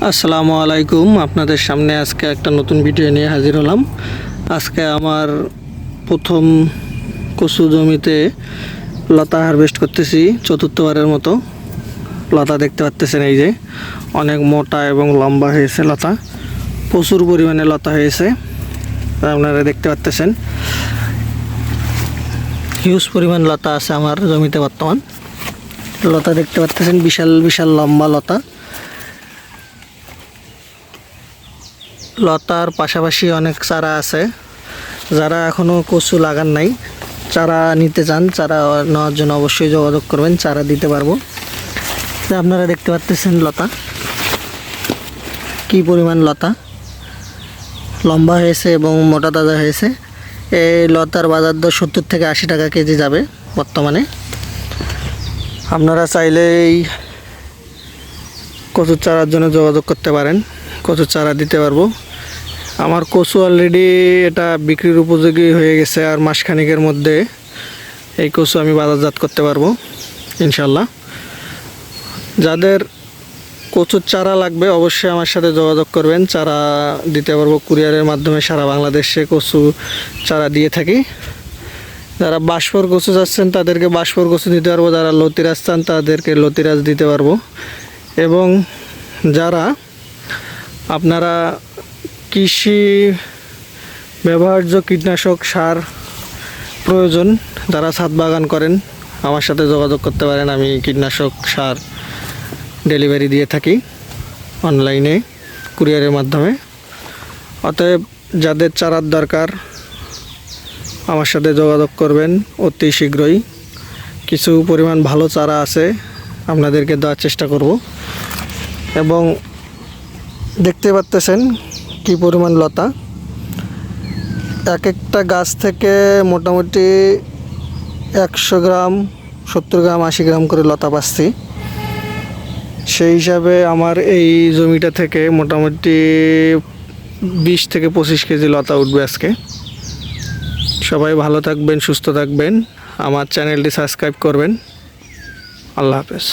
আসসালামু আলাইকুম। আপনাদের সামনে আজকে একটা নতুন ভিডিও নিয়ে হাজির হলাম। আজকে আমার প্রথম কচু জমিতে লতা হারভেস্ট করতেছি, চতুর্থবারের মতো। লতা দেখতে পাচ্ছেন, এই যে অনেক মোটা এবং লম্বা হয়েছে লতা, প্রচুর পরিমাণে লতা হয়েছে। আপনারা দেখতে পাচ্ছেন হিউজ পরিমাণ লতা আছে আমার জমিতে বর্তমান। লতা দেখতে পাচ্ছেন, বিশাল বিশাল লম্বা লতা। লতার পাশাপাশি অনেক চারা আছে। যারা এখনও কচু লাগান নাই, চারা নিতে চান, চারা নেওয়ার জন্য অবশ্যই যোগাযোগ করবেন, চারা দিতে পারবো। আপনারা দেখতে পাচ্ছেন লতা কি পরিমাণ লতা লম্বা হয়েছে এবং মোটা তাজা হয়েছে। এই লতার বাজার দর 70 থেকে 80 টাকা কেজি যাবে বর্তমানে। আপনারা চাইলে এই কচুর চারার জন্য যোগাযোগ করতে পারেন, কচুর চারা দিতে পারবো। আমার কচু অলরেডি এটা বিক্রির উপযোগী হয়ে গেছে, আর মাসখানেকের মধ্যে এই কচু আমি বাজারজাত করতে পারবো ইনশাল্লাহ। যাদের কচুর চারা লাগবে অবশ্যই আমার সাথে যোগাযোগ করবেন, চারা দিতে পারবো। কুরিয়ারের মাধ্যমে সারা বাংলাদেশে কচু চারা দিয়ে থাকি। যারা বাঁশফোর কচু চাচ্ছেন তাদেরকে বাঁশফোর কচু দিতে পারবো, যারা লতিরাজ চান তাদেরকে লতিরাজ দিতে পারবো। এবং যারা আপনারা কৃষি ব্যবহার্য কীটনাশক সার প্রয়োজন, যারা ছাদ বাগান করেন আমার সাথে যোগাযোগ করতে পারেন। আমি কীটনাশক সার ডেলিভারি দিয়ে থাকি অনলাইনে, কুরিয়ারের মাধ্যমে। অতএব যাদের চারার দরকার আমার সাথে যোগাযোগ করবেন অতি শীঘ্রই। কিছু পরিমাণ ভালো চারা আছে, আপনাদেরকে দেওয়ার চেষ্টা করব। এবং দেখতে পাচ্ছেন কি পরিমাণ লতা। এক একটা গাছ থেকে মোটামুটি 100 গ্রাম, 70 গ্রাম, 80 গ্রাম করে লতা পাচ্ছি। সেই হিসাবে আমার এই জমিটা থেকে মোটামুটি 20 থেকে 25 কেজি লতা উঠবে আজকে। সবাই ভালো থাকবেন, সুস্থ থাকবেন, আমার চ্যানেলটি সাবস্ক্রাইব করবেন। আল্লাহ হাফেজ।